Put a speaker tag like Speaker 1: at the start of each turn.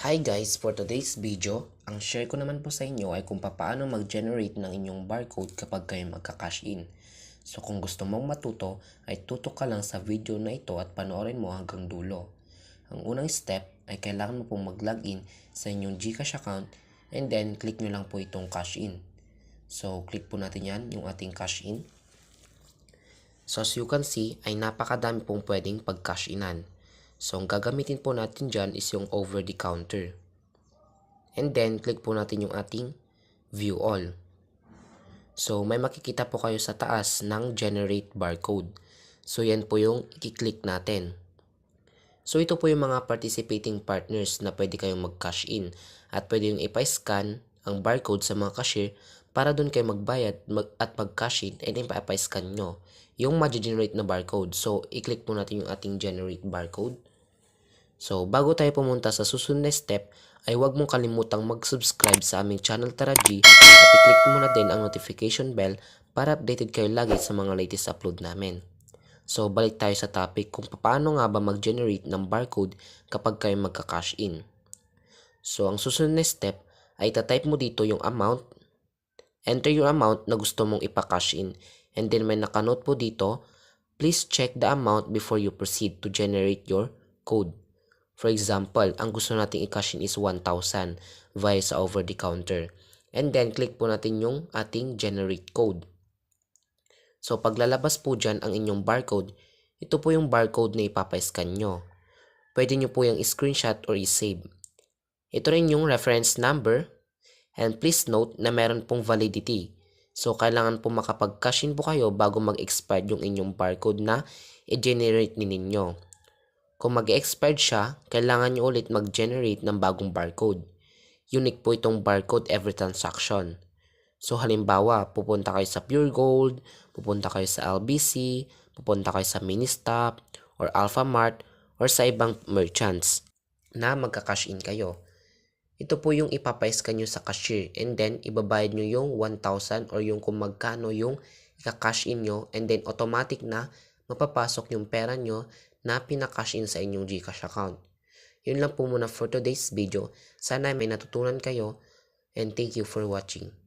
Speaker 1: Hi guys! For today's video, ang share ko naman po sa inyo ay kung paano mag-generate ng inyong barcode kapag kayo magka-cash in. So kung gusto mong matuto, ay tutok ka lang sa video na ito at panoorin mo hanggang dulo. Ang unang step ay kailangan mo pong mag-login sa inyong GCash account and then click nyo lang po itong cash in. So click po natin yan, yung ating cash in. So as you can see, ay napakadami pong pwedeng pag-cash inan. So, ang gagamitin po natin dyan is yung over the counter. And then, click po natin yung ating view all. So, may makikita po kayo sa taas ng generate barcode. So, yan po yung i-click natin. So, ito po yung mga participating partners na pwede kayong mag-cash in. At pwede yung ipa-scan ang barcode sa mga cashier para doon kayo magbayad at mag-cash in and then ipa-scan nyo yung ma-generate na barcode. So, i-click po natin yung ating generate barcode. So, bago tayo pumunta sa susunod na step, ay huwag mong kalimutang mag-subscribe sa aming channel Tara G at i-click mo na din ang notification bell para updated kayo lagi sa mga latest upload namin. So, balik tayo sa topic kung paano nga ba mag-generate ng barcode kapag kayo magka-cash in. So, ang susunod na step ay itatype mo dito yung amount. Enter yung amount na gusto mong ipa-cash in. And then may nakanote po dito, please check the amount before you proceed to generate your code. For example, ang gusto nating i-cash in is 1,000 via sa over the counter. And then, click po natin yung ating generate code. So, paglalabas po dyan ang inyong barcode, ito po yung barcode na ipapa-scan nyo. Pwede nyo po yung screenshot or i-save. Ito rin yung reference number. And please note na meron pong validity. So, kailangan po makapag-cash in po kayo bago mag-expire yung inyong barcode na i-generate ninyo. Kung mag-expired siya, kailangan nyo ulit mag-generate ng bagong barcode. Unique po itong barcode every transaction. So halimbawa, pupunta kayo sa Pure Gold, pupunta kayo sa LBC, pupunta kayo sa Ministop, or Alphamart, or sa ibang merchants na magka-cash in kayo. Ito po yung ipapa-scan nyo sa cashier and then ibabayad nyo yung 1,000 or yung kung magkano yung ika-cash in nyo and then automatic na mapapasok yung pera nyo na pinakash in sa inyong GCash account. Yun lang po muna for today's video. Sana may natutunan kayo and thank you for watching.